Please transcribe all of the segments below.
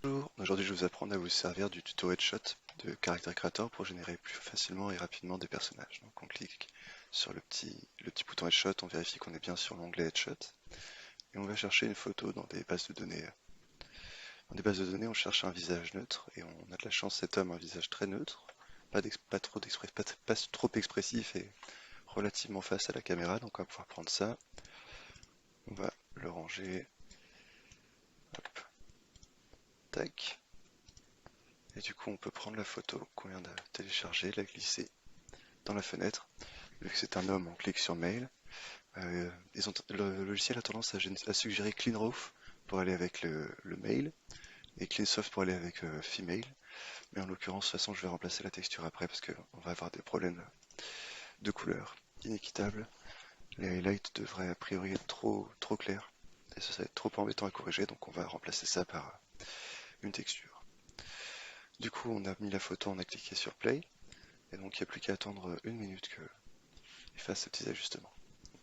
Bonjour, aujourd'hui je vais vous apprendre à vous servir du tuto Headshot de Character Creator pour générer plus facilement et rapidement des personnages. Donc on clique sur le petit bouton Headshot, on vérifie qu'on est bien sur l'onglet Headshot et on va chercher une photo dans des bases de données. Dans des bases de données, on cherche un visage neutre et on a de la chance, cet homme a un visage très neutre, pas trop expressif et relativement face à la caméra, donc on va pouvoir prendre ça, on va le ranger, hop, tac. Et du coup, on peut prendre la photo qu'on vient de télécharger, la glisser dans la fenêtre. Vu que c'est un homme, on clique sur Mail. Le logiciel a tendance à suggérer CleanRough pour aller avec le mail et CleanSoft pour aller avec Female. Mais en l'occurrence, de toute façon, je vais remplacer la texture après parce qu'on va avoir des problèmes de couleur inéquitables. Les highlights devraient a priori être trop clairs et ça va être trop embêtant à corriger, donc on va remplacer ça par une texture. Du coup, on a mis la photo, on a cliqué sur Play. Et donc il n'y a plus qu'à attendre une minute qu'il fasse ces petits ajustements.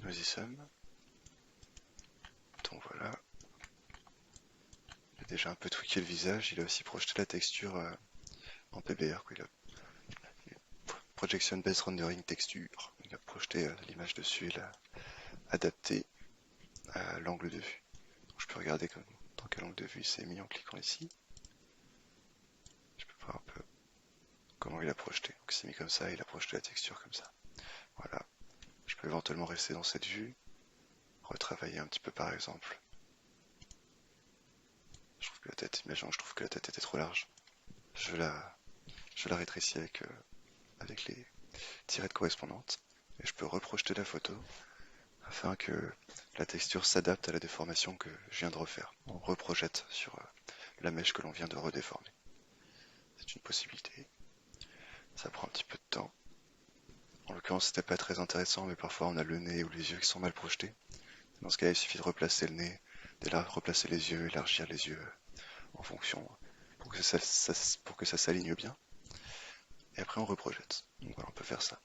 Nous y sommes. Donc voilà. Il a déjà un peu tweaké le visage. Il a aussi projeté la texture en PBR. Il a Projection Based Rendering Texture. Il a projeté l'image dessus et l'a adapté à l'angle de vue. Donc je peux regarder dans quel angle de vue il s'est mis en cliquant ici. Je peux voir un peu comment il a projeté. Donc il s'est mis comme ça, il a projeté la texture comme ça. Voilà. Je peux éventuellement rester dans cette vue, retravailler un petit peu par exemple. Je trouve que la tête était trop large. Je la, je la rétrécis avec les tirettes correspondantes et je peux reprojeter la photo afin que la texture s'adapte à la déformation que je viens de refaire. On reprojette sur la mèche que l'on vient de redéformer. C'est une possibilité. Ça prend un petit peu de temps. En l'occurrence, c'était pas très intéressant, mais parfois on a le nez ou les yeux qui sont mal projetés. Dans ce cas, il suffit de replacer le nez, replacer les yeux, élargir les yeux en fonction pour que ça s'aligne bien. Et après on reprojette. Donc voilà, on peut faire ça.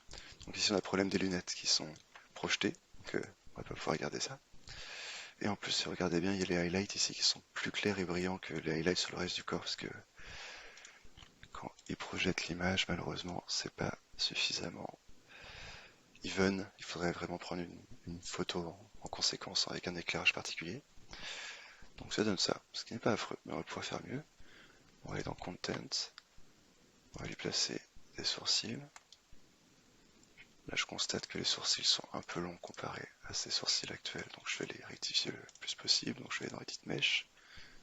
Donc ici on a le problème des lunettes qui sont projetées, donc on va pas pouvoir regarder ça. Et en plus, si vous regardez bien, il y a les highlights ici qui sont plus clairs et brillants que les highlights sur le reste du corps, parce que quand ils projettent l'image, malheureusement, c'est pas suffisamment even. Il faudrait vraiment prendre une photo en conséquence avec un éclairage particulier. Donc ça donne ça, ce qui n'est pas affreux, mais on va pouvoir faire mieux. On va aller dans Content, on va lui placer des sourcils. Là, je constate que les sourcils sont un peu longs comparés à ces sourcils actuels, donc je vais les rectifier le plus possible. Donc je vais dans Edit Mesh,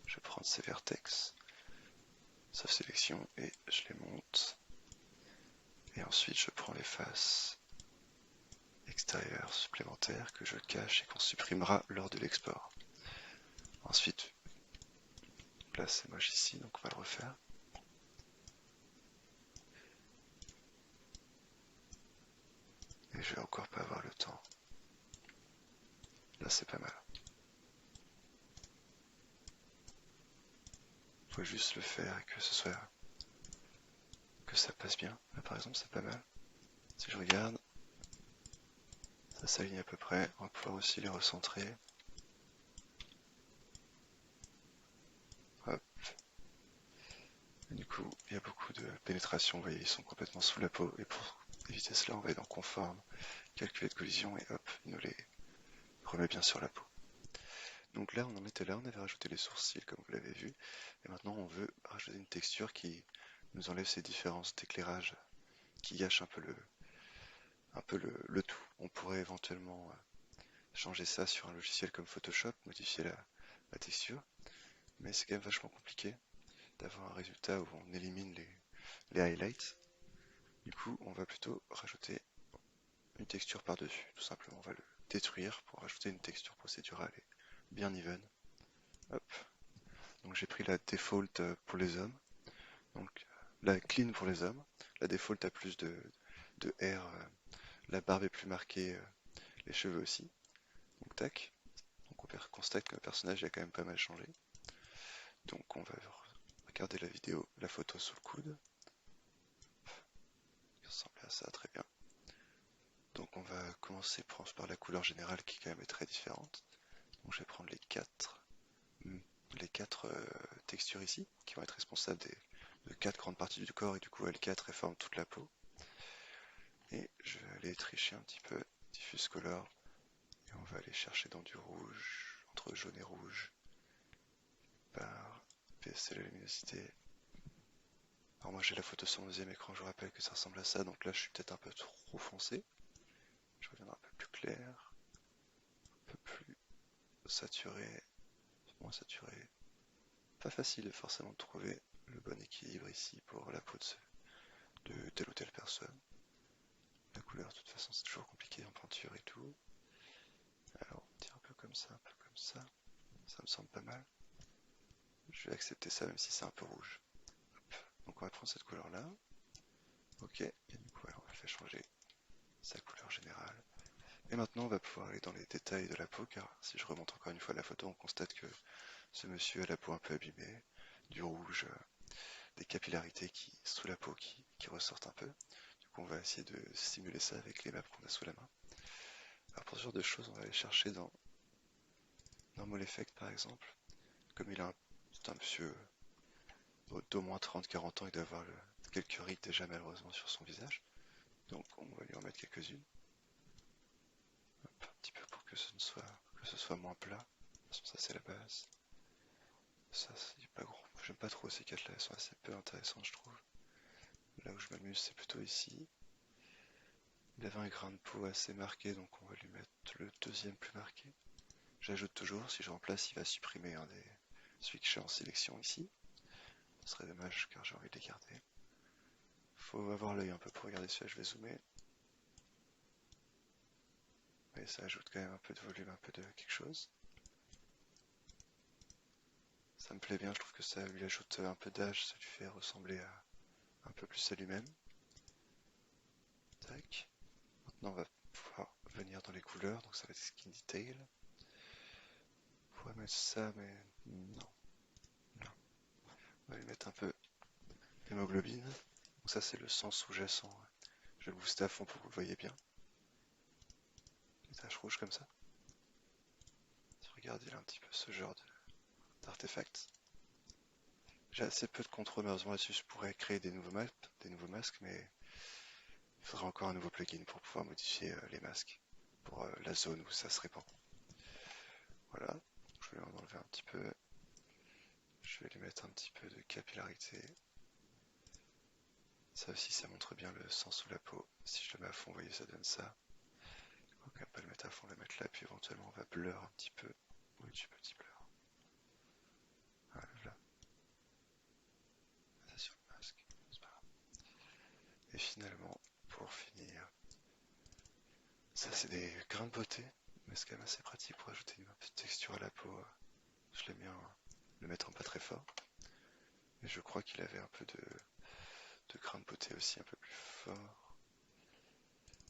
je vais prendre ces vertex, sauf sélection, et je les monte. Et ensuite, je prends les faces extérieures supplémentaires que je cache et qu'on supprimera lors de l'export. Ensuite, là c'est moche ici, donc on va le refaire. Et je vais encore pas avoir le temps. Là c'est pas mal. Faut juste le faire et que ça passe bien. Là par exemple c'est pas mal. Si je regarde, ça s'aligne à peu près. On va pouvoir aussi les recentrer. Hop. Et du coup, il y a beaucoup de pénétration. Vous voyez, ils sont complètement sous la peau. Et pour éviter cela, on va aller dans Conforme, calculer de collision et hop, il nous les remet bien sur la peau. Donc là, on en était là, on avait rajouté les sourcils comme vous l'avez vu. Et maintenant, on veut rajouter une texture qui nous enlève ces différences d'éclairage qui gâchent un peu le tout. On pourrait éventuellement changer ça sur un logiciel comme Photoshop, modifier la texture, mais c'est quand même vachement compliqué d'avoir un résultat où on élimine les highlights. Du coup, on va plutôt rajouter une texture par-dessus, tout simplement. On va le détruire pour rajouter une texture procédurale et bien even. Hop. Donc j'ai pris la default pour les hommes, donc la clean pour les hommes, la default a plus de air, la barbe est plus marquée, les cheveux aussi. Donc tac. Donc on constate que le personnage a quand même pas mal changé. Donc on va regarder la vidéo, la photo sous le coude. Qui ressemble à ça, très bien. Donc on va commencer par la couleur générale qui quand même est très différente. Donc je vais prendre les 4 les 4 textures ici, qui vont être responsables de 4 grandes parties du corps, et du coup L4 réforme toute la peau. Et je vais aller tricher un petit peu, diffuse color, et on va aller chercher dans du rouge, entre jaune et rouge, par baisser la luminosité. Alors moi j'ai la photo sur mon deuxième écran, je vous rappelle que ça ressemble à ça, donc là je suis peut-être un peu trop foncé. Je reviendrai un peu plus clair, un peu plus saturé, moins saturé. Pas facile forcément de trouver le bon équilibre ici pour la peau de telle ou telle personne. La couleur, de toute façon, c'est toujours compliqué en peinture et tout. Alors, on tire un peu comme ça, un peu comme ça. Ça me semble pas mal. Je vais accepter ça même si c'est un peu rouge. Hop. Donc on va prendre cette couleur-là. Ok, et du coup, alors, on va faire changer sa couleur générale. Et maintenant, on va pouvoir aller dans les détails de la peau, car si je remonte encore une fois la photo, on constate que ce monsieur a la peau un peu abîmée, du rouge, des capillarités sous la peau qui ressortent un peu. Du coup, on va essayer de simuler ça avec les maps qu'on a sous la main. Alors pour ce genre de choses, on va aller chercher dans Normal Effect par exemple. Comme c'est un monsieur d'au moins 30-40 ans, il doit avoir quelques rides déjà malheureusement sur son visage. Donc on va lui en mettre quelques-unes. Un petit peu pour que ce soit moins plat. De toute façon, ça c'est la base. Ça c'est pas gros. J'aime pas trop ces quatre là, elles sont assez peu intéressantes je trouve. Là où je m'amuse c'est plutôt ici. Il avait un grain de peau assez marqué, donc on va lui mettre le deuxième plus marqué. J'ajoute toujours, si je remplace, il va supprimer celui que j'ai en sélection ici. Ce serait dommage car j'ai envie de les garder. Faut avoir l'œil un peu pour regarder celui-là, je vais zoomer. Mais ça ajoute quand même un peu de volume, un peu de quelque chose. Ça me plaît bien, je trouve que ça lui ajoute un peu d'âge, ça lui fait ressembler un peu plus à lui-même. Tac. Maintenant on va pouvoir venir dans les couleurs, donc ça va être skin detail. On pourrait mettre ça, mais non. Non. On va lui mettre un peu d'hémoglobine. Donc ça c'est le sang sous-jacent. Je vais le booster à fond pour que vous le voyez bien. Des taches rouges comme ça. Si vous regardez là un petit peu ce genre d'artefacts. J'ai assez peu de contrôle malheureusement là-dessus, je pourrais créer des nouveaux maps, des nouveaux masques, mais il faudra encore un nouveau plugin pour pouvoir modifier les masques pour la zone où ça se répand. Voilà, je vais en enlever un petit peu. Je vais lui mettre un petit peu de capillarité. Ça aussi, ça montre bien le sang sous la peau. Si je le mets à fond, vous voyez, ça donne ça. Il faut quand même pas le mettre à fond, le mettre là, puis éventuellement on va blur un petit peu. Oui, du petit blur. Voilà, là. Ça sur le masque, c'est pas grave. Et finalement, pour finir, ça c'est des grains de beauté, mais c'est quand même assez pratique pour ajouter une petite texture à la peau. Je l'aime bien le mettre en pas très fort. Et je crois qu'il avait un peu de grains de beauté aussi, un peu plus fort.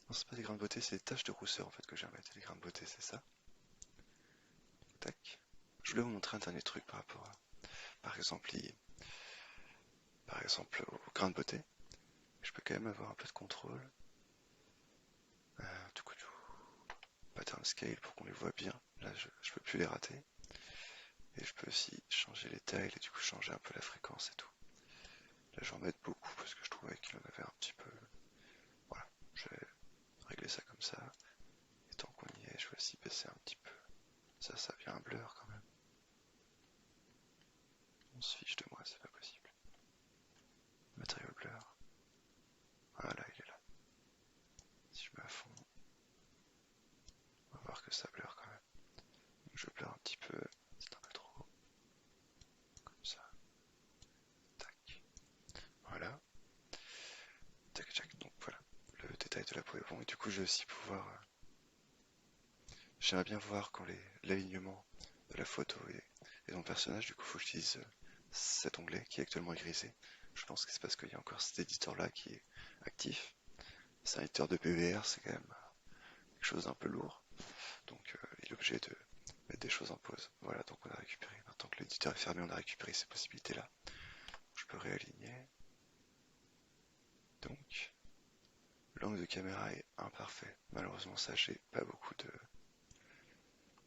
Non, c'est pas des grains de beauté, c'est des taches de rousseur en fait que j'ai remettre. Les grains de beauté, c'est ça. Tac. Je voulais vous montrer un dernier truc par rapport à, par exemple, au grain de beauté. Je peux quand même avoir un peu de contrôle. Du coup, pattern scale pour qu'on les voit bien. Là, je peux plus les rater. Et je peux aussi changer les tailles et du coup changer un peu la fréquence et tout. Là, j'en mets beaucoup parce que je trouvais qu'il en avait un petit peu. Voilà, je vais régler ça comme ça. Et tant qu'on y est, je vais aussi baisser un petit peu. Ça vient un blur quand même. On se fiche de moi, c'est pas possible. Material blur. Voilà, il est là. Si je mets à fond, on va voir que ça blur quand même. Donc je blur un petit peu, c'est un peu trop. Comme ça. Tac. Voilà. Tac, tac. Donc voilà. Le détail de la peau est bon. Et du coup, je vais aussi pouvoir. J'aimerais bien voir quand l'alignement de la photo et de mon personnage, du coup, faut que j'utilise cet onglet qui est actuellement grisé. Je pense que c'est parce qu'il y a encore cet éditeur là qui est actif. C'est un éditeur de PVR, c'est quand même quelque chose d'un peu lourd. Donc il est obligé de mettre des choses en pause. Voilà, donc on a récupéré. Maintenant que l'éditeur est fermé, on a récupéré ces possibilités-là. Je peux réaligner. Donc, l'angle de caméra est imparfait. Malheureusement, ça,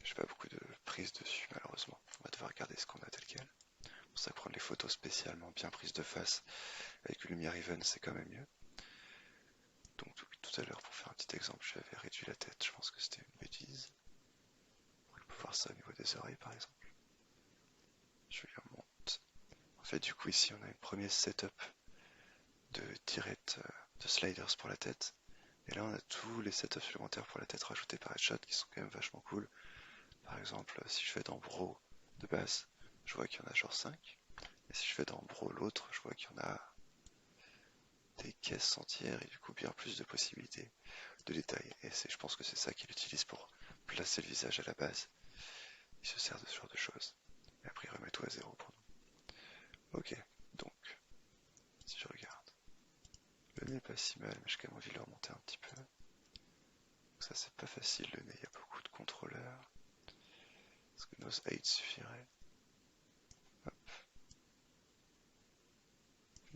j'ai pas beaucoup de prise dessus malheureusement. On va devoir garder ce qu'on a tel quel. C'est pour ça que prendre les photos spécialement bien prises de face avec une lumière even c'est quand même mieux. Donc tout à l'heure pour faire un petit exemple j'avais réduit la tête, je pense que c'était une bêtise. On peut voir ça au niveau des oreilles par exemple. Je lui remonte. En fait du coup ici on a une première setup de tirettes de sliders pour la tête. Et là on a tous les setups supplémentaires pour la tête rajoutés par Headshot qui sont quand même vachement cool. Par exemple si je fais dans Bro de base, je vois qu'il y en a genre 5. Et si je fais dans Bro l'autre, je vois qu'il y en a des caisses entières et du coup bien plus de possibilités de détails. Et je pense que c'est ça qu'il utilise pour placer le visage à la base. Il se sert de ce genre de choses. Et après il remet tout à zéro pour nous. Ok, donc si je regarde, le nez est pas si mal, mais j'ai quand même envie de le remonter un petit peu. Donc ça c'est pas facile le nez, il y a beaucoup de contrôleurs. Est-ce que Nose 8 suffirait? Hop.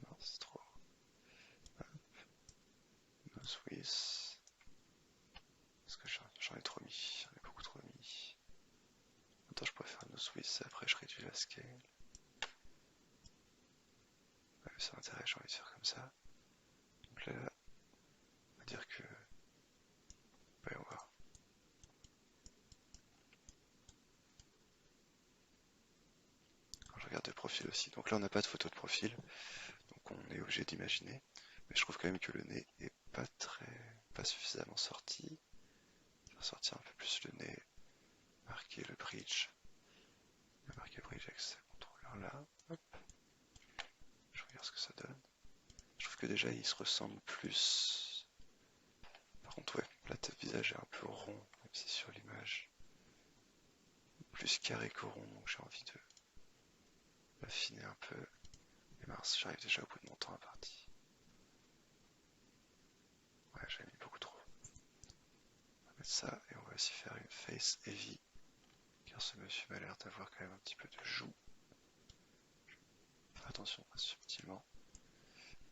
Non, c'est trop. Hop. Nose Wiz. Est-ce que j'en ai trop mis? J'en ai beaucoup trop mis. Attends, je pourrais faire Nose Wiz, après je réduis la scale. Ouais, ça m'intéresse, j'ai envie de faire comme ça. Donc là, on va dire que... Ouais, on va. Quand je regarde le profil aussi. Donc là, on n'a pas de photo de profil. Donc on est obligé d'imaginer. Mais je trouve quand même que le nez est pas suffisamment sorti. Je vais sortir un peu plus le nez. Marquer le bridge. Marquer le bridge avec ce contrôleur là. Hop. Je regarde ce que ça donne. Je trouve que déjà il se ressemble plus. Par contre, ouais, là, le visage est un peu rond, même si sur l'image. Plus carré que rond, donc j'ai envie de l'affiner un peu. Et mince, j'arrive déjà au bout de mon temps à partie. Ouais, j'ai mis beaucoup trop. On va mettre ça et on va aussi faire une face heavy. Car ce monsieur m'a l'air d'avoir quand même un petit peu de joue. Faire attention, subtilement.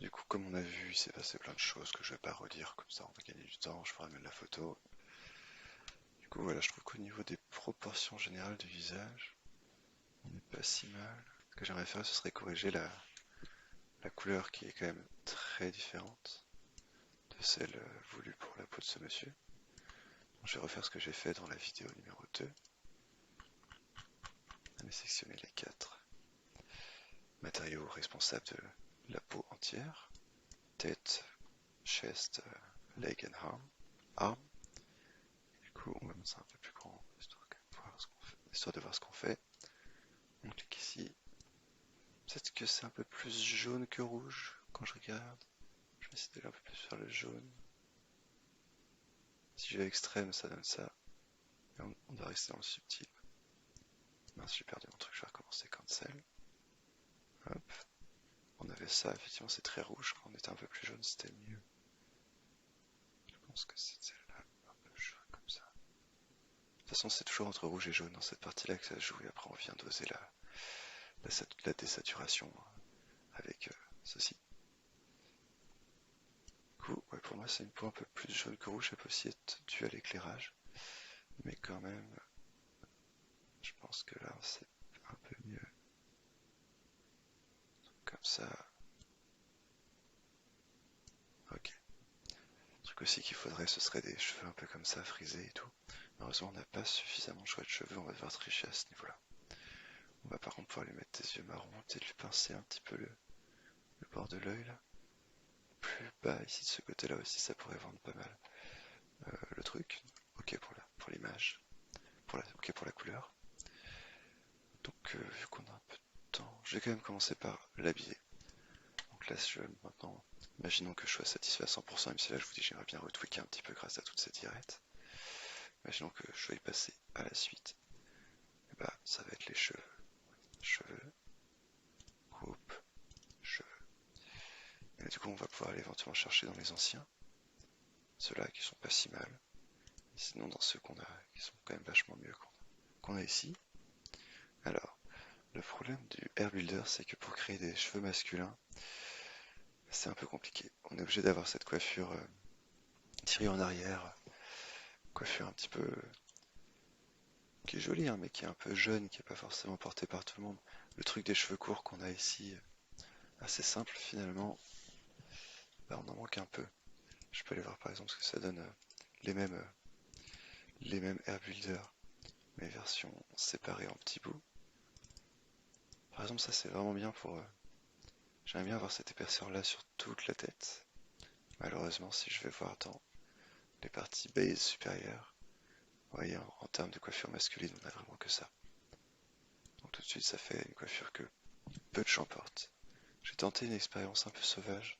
Du coup, comme on a vu, il s'est passé plein de choses que je vais pas redire, comme ça on va gagner du temps, je pourrai mettre la photo. Du coup, voilà, je trouve qu'au niveau des proportions générales du visage, on n'est pas si mal. Ce que j'aimerais faire, ce serait corriger la couleur qui est quand même très différente de celle voulue pour la peau de ce monsieur. Donc, je vais refaire ce que j'ai fait dans la vidéo numéro 2. On va sectionner les 4 matériaux responsables de la peau entière. Tête, chest, leg and arm. Du coup, on va mettre ça un peu plus grand, histoire de voir ce qu'on fait. On clique ici. Peut-être que c'est un peu plus jaune que rouge quand je regarde. Je vais essayer d'aller un peu plus vers le jaune. Si je vais à l'extrême, ça donne ça. Et on doit rester dans le subtil. Mince, j'ai perdu mon truc, je vais recommencer cancel. Hop. On avait ça, effectivement c'est très rouge. Quand on était un peu plus jaune, c'était mieux. Je pense que c'est celle-là, un peu jaune comme ça. De toute façon, c'est toujours entre rouge et jaune dans cette partie-là que ça se joue. Et après, on vient doser la désaturation avec ceci. Du coup, ouais, pour moi, c'est une peau un peu plus jaune que rouge. Ça peut aussi être dû à l'éclairage. Mais quand même, je pense que là, c'est un peu mieux. Comme ça. Ok. Le truc aussi qu'il faudrait, ce serait des cheveux un peu comme ça, frisés et tout. Malheureusement, on n'a pas suffisamment de choix de cheveux. On va devoir tricher à ce niveau-là. On va par contre pouvoir lui mettre des yeux marrons, peut-être lui pincer un petit peu le bord de l'œil là. Plus bas ici de ce côté-là aussi, ça pourrait vendre pas mal. Le truc, ok pour l'image, ok pour la couleur. Donc vu qu'on a un peu de temps, je vais quand même commencer par l'habiller. Donc là, maintenant, imaginons que je sois satisfait à 100%, même si là je vous dis j'aimerais bien retweaker un petit peu grâce à toute cette directe. Imaginons que je vais y passer à la suite. Et bah, ça va être les cheveux. Cheveux, coupe, cheveux. Et là, du coup, on va pouvoir aller éventuellement chercher dans les anciens. Ceux-là qui sont pas si mal. Sinon, dans ceux qu'on a, qui sont quand même vachement mieux qu'on a ici. Alors, le problème du hair builder, c'est que pour créer des cheveux masculins, c'est un peu compliqué. On est obligé d'avoir cette coiffure tirée en arrière, coiffure un petit peu qui est joli, hein, mais qui est un peu jeune, qui est pas forcément porté par tout le monde. Le truc des cheveux courts qu'on a ici, assez simple finalement, bah, on en manque un peu. Je peux aller voir par exemple ce que ça donne les mêmes, euh, les mêmes Air Builder, mais version séparée en petits bouts. Par exemple, ça c'est vraiment bien pour. J'aimerais bien avoir cet épaisseur là sur toute la tête. Malheureusement, si je vais voir dans les parties base supérieures, vous voyez, en termes de coiffure masculine, on a vraiment que ça. Donc tout de suite, ça fait une coiffure que peu de gens portent. J'ai tenté une expérience un peu sauvage.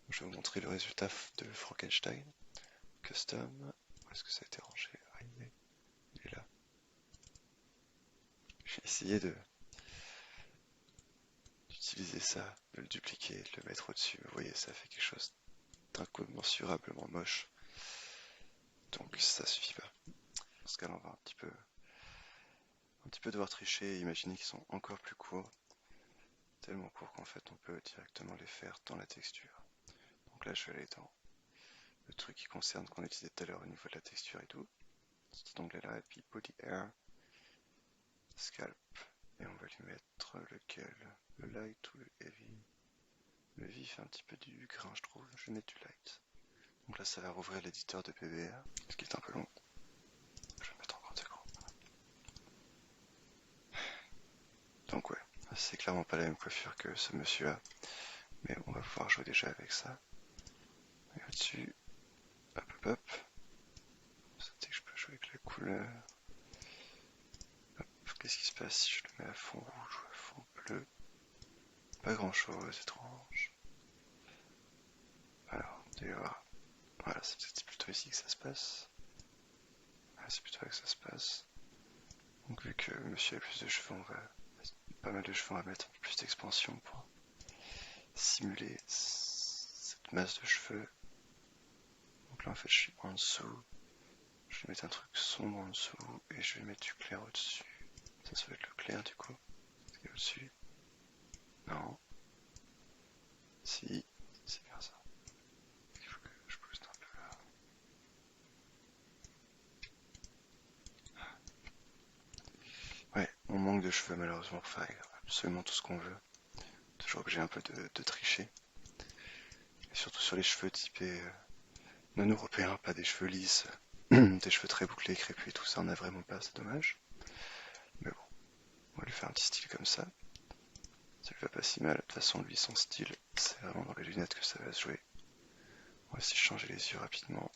Je vais vous montrer le résultat de Frankenstein. Custom. Où est-ce que ça a été rangé? Ah, il est là. J'ai essayé d'utiliser ça, de le dupliquer, de le mettre au-dessus. Vous voyez, ça fait quelque chose d'incommensurablement moche. Donc ça suffit pas. Dans ce cas-là, on va un petit peu devoir tricher et imaginer qu'ils sont encore plus courts. Tellement courts qu'en fait, on peut directement les faire dans la texture. Donc là, je vais aller dans le truc qui concerne qu'on utilisait tout à l'heure au niveau de la texture et tout. Ce petit onglet là, et puis Body Air, Scalp. Et on va lui mettre lequel? Le light ou le heavy? Le vif, un petit peu du grain, je trouve. Je vais mettre du light. Donc là, ça va rouvrir l'éditeur de PBR, ce qui est un peu long. Je vais mettre en grand écran. Donc ouais, c'est clairement pas la même coiffure que ce monsieur-là, mais on va pouvoir jouer déjà avec ça. Et au-dessus, hop hop hop. Ça dit que je peux jouer avec la couleur. Hop, qu'est-ce qui se passe si je le mets à fond rouge ou à fond bleu? Pas grand-chose, étrange. Alors, d'ailleurs, voilà, c'est peut-être plutôt ici que ça se passe. Ah, c'est plutôt là que ça se passe. Donc vu que monsieur a plus de cheveux, on va pas mal de cheveux, on va mettre plus d'expansion pour simuler cette masse de cheveux. Donc là en fait je suis en dessous. Je vais mettre un truc sombre en dessous et je vais mettre du clair au-dessus. Ça va être le clair du coup. Ce qui est au-dessus. Non. Si. C'est bien ça. Il faut que je booste un peu là. Ouais, on manque de cheveux malheureusement pour faire absolument tout ce qu'on veut. Toujours obligé un peu de tricher. Et surtout sur les cheveux typés non européens, pas des cheveux lisses, des cheveux très bouclés, crépus et tout ça, on a vraiment pas, c'est dommage. Mais bon, on va lui faire un petit style comme ça. Ça lui va pas si mal. De toute façon, lui, son style, c'est vraiment dans les lunettes que ça va se jouer. On va aussi changer les yeux rapidement.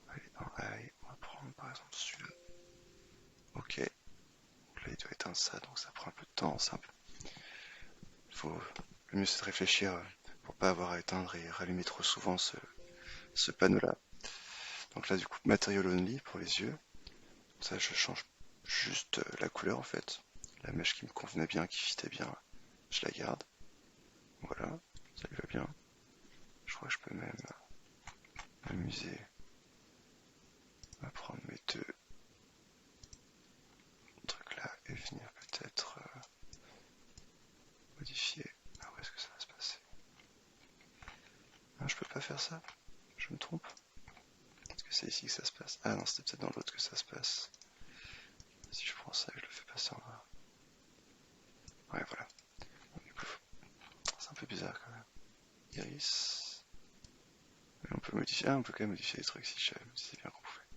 Allez, dans Eye, on va prendre par exemple celui-là. Ok. Donc là, il doit éteindre ça, donc ça prend un peu de temps. Le mieux, c'est de réfléchir pour pas avoir à éteindre et rallumer trop souvent ce panneau-là. Donc là, du coup, Material Only pour les yeux. Ça, je change juste la couleur en fait. La mèche qui me convenait bien, qui fitait bien, je la garde. Voilà, ça lui va bien. Je crois que je peux même m'amuser à prendre mes deux trucs là et venir peut-être modifier. Ah, où est-ce que ça va se passer? Ah, je peux pas faire ça? Je me trompe? Est-ce que c'est ici que ça se passe? Ah non, c'était peut-être dans l'autre que ça se passe. Si je prends ça et je le fais passer en bas. Ouais, voilà. Du coup, c'est un peu bizarre quand même. Iris. Mais on peut modifier. Ah, on peut quand même modifier les trucs si c'est bien qu'on pouvait.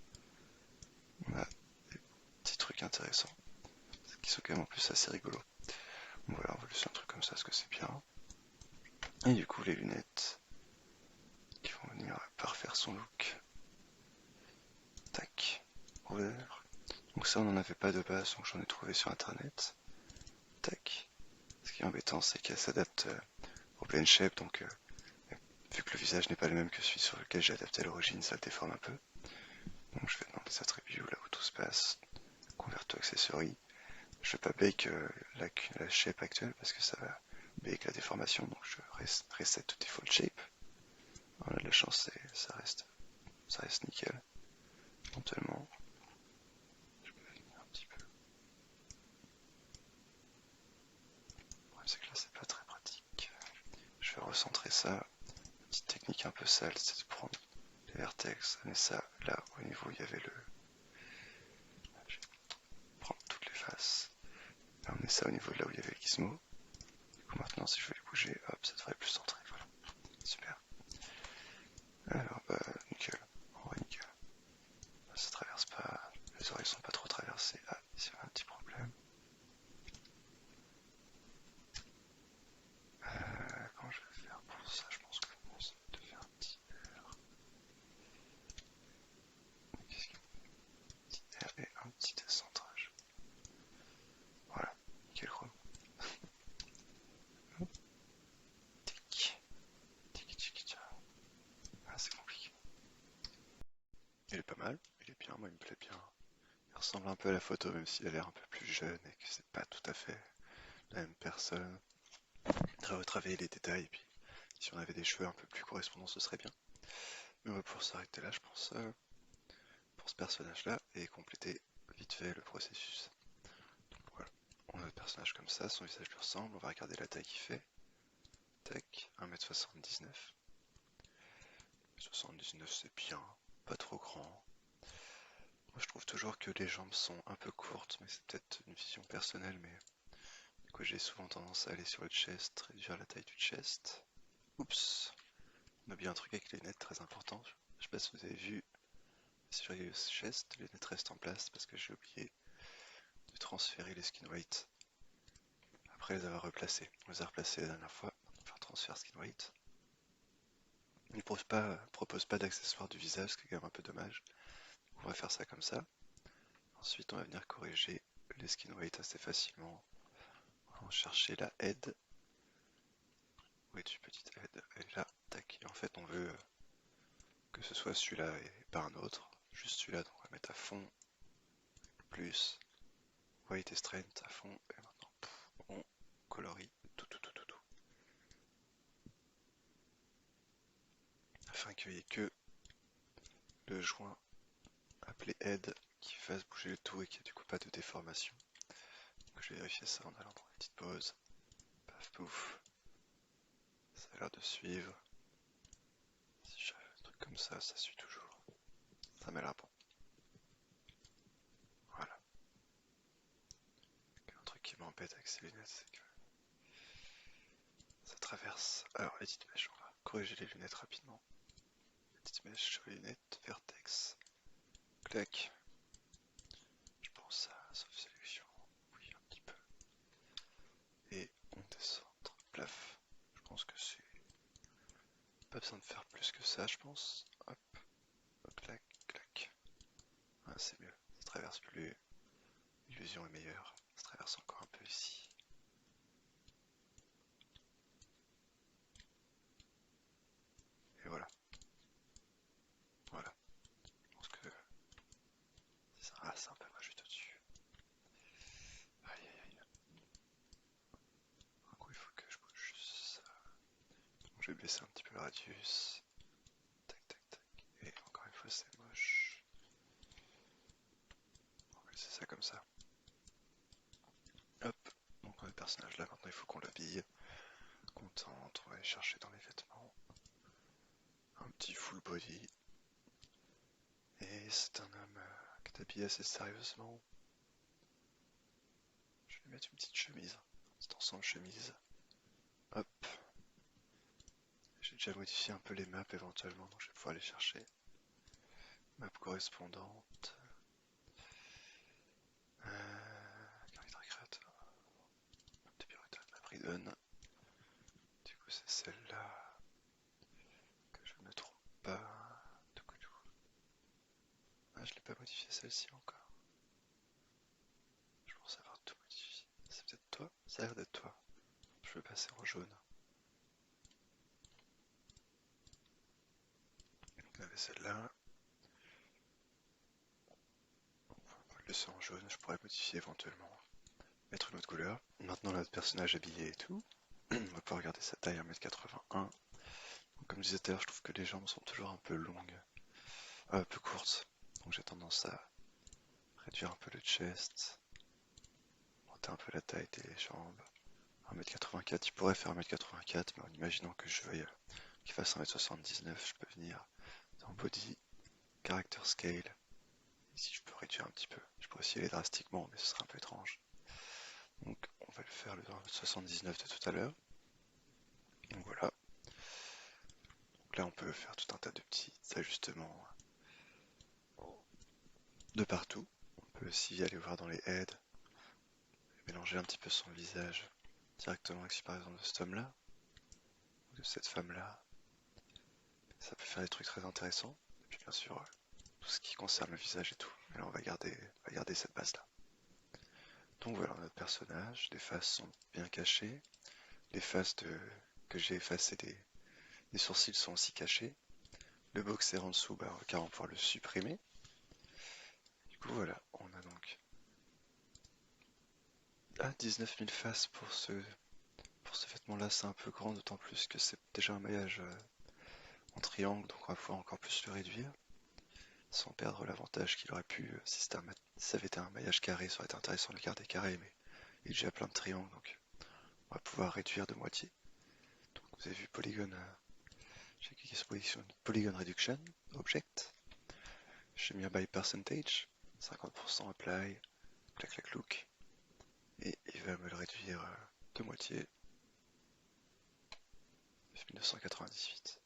On a des petits trucs intéressants qui sont quand même en plus assez rigolos. Bon, voilà, on va laisser un truc comme ça parce que c'est bien. Et du coup, les lunettes qui vont venir parfaire son look. Tac. Ouvert. Donc ça, on n'en avait pas de base, donc j'en ai trouvé sur internet. Tac. Ce qui est embêtant, c'est qu'elle s'adapte au plane shape, donc vu que le visage n'est pas le même que celui sur lequel j'ai adapté à l'origine, ça le déforme un peu. Donc je vais dans les attributs là où tout se passe, convert to accessory. Je vais pas bake la shape actuelle parce que ça va bake la déformation, donc je reset to default shape. On a de la chance, ça reste nickel. Éventuellement, je peux venir un petit peu. Le problème c'est que là c'est pas très pratique. Je vais recentrer ça. Petite technique un peu sale, c'est de prendre les vertex, mais ça là au niveau où il y avait le. ça au niveau de là où il y avait le gizmo. Du coup maintenant si je vais les bouger, hop, ça devrait être plus centré, voilà. Super. Alors bah nickel. Ouais nickel. Ça traverse pas. Les oreilles sont pas trop traversées. Ah, ici on a un petit problème. Comment je vais faire pour ça? Je pense que bon, ça va te faire un petit R. Qu'est-ce qu'il y a? Un petit R et un petit décentrage. Voilà, nickel chrome. Tic, tic, tic, tic. Ah, c'est compliqué. Il est pas mal, il est bien, moi il me plaît bien. Il ressemble un peu à la photo, même s'il a l'air un peu plus jeune et que c'est pas tout à fait la même personne. Il faudrait retravailler les détails, et puis si on avait des cheveux un peu plus correspondants, ce serait bien. Mais on va pouvoir s'arrêter là, je pense, pour ce personnage-là, et compléter vite fait le processus. Donc voilà, on a notre personnage comme ça, son visage lui ressemble, on va regarder la taille qu'il fait. Tac, 1m79. 79 c'est bien, pas trop grand. Moi je trouve toujours que les jambes sont un peu courtes, mais c'est peut-être une vision personnelle, mais du coup j'ai souvent tendance à aller sur le chest, réduire la taille du chest. Oups, on a oublié un truc avec les lunettes très important. Je sais pas si vous avez vu, si je regarde le chest, les lunettes restent en place parce que j'ai oublié de transférer les skin weight après les avoir replacés. On les a replacés la dernière fois, on va faire transfert skin weight. Il ne propose pas d'accessoires du visage, ce qui est quand même un peu dommage. On va faire ça comme ça. Ensuite, on va venir corriger les skin weight assez facilement. On va chercher la head. Où es-tu, petite head? Elle est là, tac. Et en fait, on veut que ce soit celui-là et pas un autre. Juste celui-là, donc on va mettre à fond, plus weight et strength à fond. Et maintenant, on colorie tout, tout, tout, tout, tout. Afin qu'il n'y ait que le joint appelé head qui fasse bouger le tout et qu'il n'y ait du coup pas de déformation. Donc je vais vérifier ça en allant dans les petites pauses. Paf pouf. Ça a l'air de suivre. Si je fais un truc comme ça suit toujours. Ça m'a l'air bon. Voilà. Un truc qui m'embête avec ces lunettes, c'est que ça traverse. Alors, edit mesh, on va corriger les lunettes rapidement. Edit mesh sur les lunettes, vertex. Clac. Je pense à sauf sélection. Oui, un petit peu. Et on descend. Plaf. Je pense que c'est. Pas besoin de faire plus que ça, je pense. Hop. Clac, clac. Ah, c'est mieux. Ça traverse plus. L'illusion est meilleure. Ça traverse encore un peu ici. Et voilà. Voilà. Je pense que c'est ça. Ah, c'est un peu moi juste au-dessus. Aïe aïe aïe. Du coup, il faut que je bouge juste ça. Donc, je vais baisser un petit peu le radius. Tac tac tac. Et encore une fois, c'est moche. On va laisser ça comme ça. Hop. Donc, le personnage là, maintenant, il faut qu'on l'habille. Contente, on va aller chercher dans les vêtements. Un petit full body. Et c'est un homme qui est habillé assez sérieusement. Je vais lui mettre une petite chemise. Un petit ensemble chemise. Hop. J'ai déjà modifié un peu les maps éventuellement, donc je vais pouvoir les chercher. Map correspondante. Caractère créateur. Map de piratage, map Ridon. Du coup, c'est celle-là. Que je ne me trompe pas. Ah, je l'ai pas modifié celle-ci encore. Je pense avoir tout modifié. C'est peut-être toi? Ça a l'air d'être toi. Je vais passer en jaune. On avait celle-là. On va le laisser en jaune, je pourrais modifier éventuellement. Mettre une autre couleur. Maintenant notre personnage habillé et tout. On va pouvoir regarder sa taille 1m81. Donc, comme je disais tout à l'heure, je trouve que les jambes sont toujours un peu longues. Un peu courtes. Donc j'ai tendance à réduire un peu le chest. Monter un peu la taille des jambes. 1m84, il pourrait faire 1m84, mais en imaginant que je veuille qu'il fasse 1m79, je peux venir dans Body, Character Scale. Ici je peux réduire un petit peu. Je pourrais aussi aller drastiquement, mais ce serait un peu étrange. Donc on va le faire le 79 de tout à l'heure. Donc voilà. Donc là on peut faire tout un tas de petits ajustements de partout. On peut aussi aller voir dans les aides, mélanger un petit peu son visage directement avec par exemple de cet homme-là, ou de cette femme-là. Ça peut faire des trucs très intéressants. Et puis bien sûr, tout ce qui concerne le visage et tout. Mais là on va garder cette base-là. Donc voilà notre personnage, les faces sont bien cachées. Les faces que j'ai effacées des sourcils sont aussi cachées. Le boxer en dessous, car on va pouvoir le supprimer. Du coup voilà, on a donc 19 000 faces pour ce vêtement-là, c'est un peu grand, d'autant plus que c'est déjà un maillage en triangle, donc on va pouvoir encore plus le réduire, sans perdre l'avantage qu'il aurait pu, si ça avait été un maillage carré, ça aurait été intéressant de le garder carré, mais il est déjà plein de triangles, donc on va pouvoir réduire de moitié. Donc vous avez vu Polygon, j'ai cliqué sur Polygon Reduction, Object, j'ai mis un by percentage, 50% apply, clac clac look, et il va me le réduire de moitié, 1998.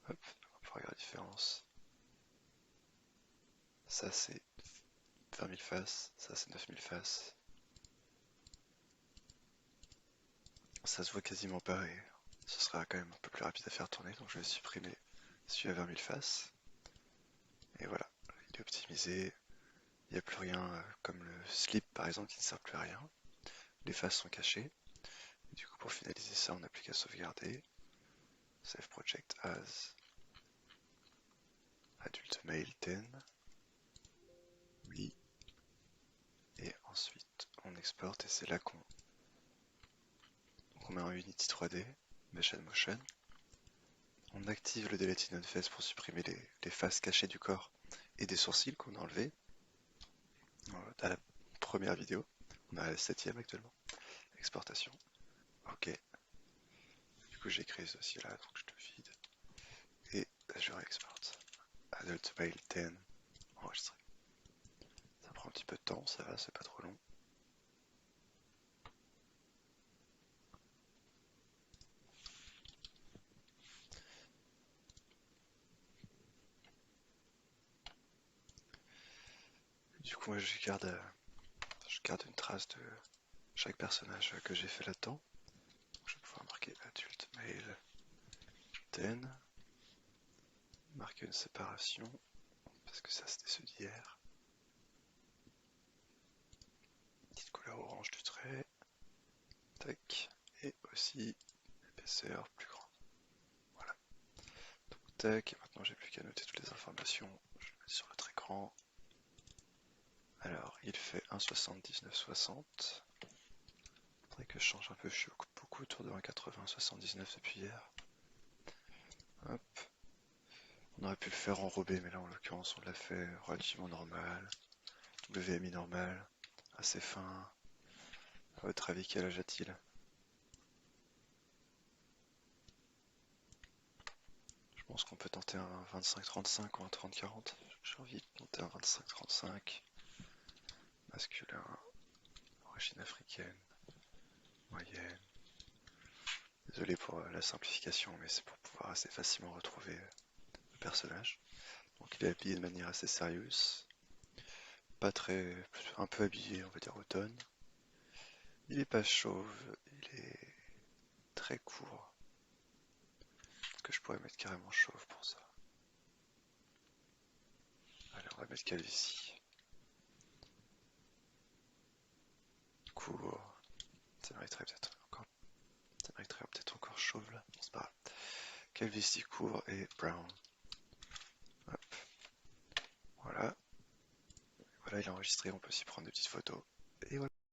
Hop, on va pouvoir regarder la différence. Ça c'est 20 000 faces, ça c'est 9 000 faces. Ça se voit quasiment pas et ce sera quand même un peu plus rapide à faire tourner, donc je vais supprimer celui à 20 000 faces. Et voilà, il est optimisé, il n'y a plus rien comme le slip par exemple qui ne sert plus à rien. Les faces sont cachées. Et du coup pour finaliser ça on n'a plus qu'à sauvegarder. Save project as adult male 10. Oui. Et ensuite on exporte et c'est là qu'on met en Unity 3D, Mesh and Motion. On active le Delete on Face pour supprimer les faces cachées du corps et des sourcils qu'on a enlevés à la première vidéo. On a la 7ème actuellement. Exportation. Ok. Du coup j'ai créé ceci là, donc je le vide. Et je réexporte. Adult Male 10 enregistré. Ça prend un petit peu de temps, ça va, c'est pas trop long. Du coup moi je garde une trace de chaque personnage que j'ai fait là-dedans. Je vais pouvoir marquer Adult Male 10. Marquer une séparation, parce que ça c'était ceux d'hier. Petite couleur orange du trait. Tac. Et aussi épaisseur plus grande. Voilà. Donc tac, et maintenant j'ai plus qu'à noter toutes les informations. Je vais le mettre sur l'autre écran. Alors, il fait 1,7960. Faudrait que je change un peu, je suis beaucoup autour de 1,80-79 depuis hier. Hop. On aurait pu le faire enrobé, mais là en l'occurrence on l'a fait relativement normal. WMI normal, assez fin. À votre avis, quel âge a-t-il? Je pense qu'on peut tenter un 25-35 ou un 30-40. J'ai envie de tenter un 25-35. Masculin, origine africaine, moyenne. Désolé pour la simplification, mais c'est pour pouvoir assez facilement retrouver le personnage. Donc il est habillé de manière assez sérieuse. Pas très... un peu habillé, on va dire automne. Il est pas chauve, il est très court. Est-ce que je pourrais mettre carrément chauve pour ça? Allez, on va mettre calvitie. Court. Ça mériterait peut-être encore chauve là. Bon, c'est pas grave. Calvitie court et brown. Hop. Voilà. Voilà, il est enregistré, on peut s'y prendre des petites photos. Et voilà.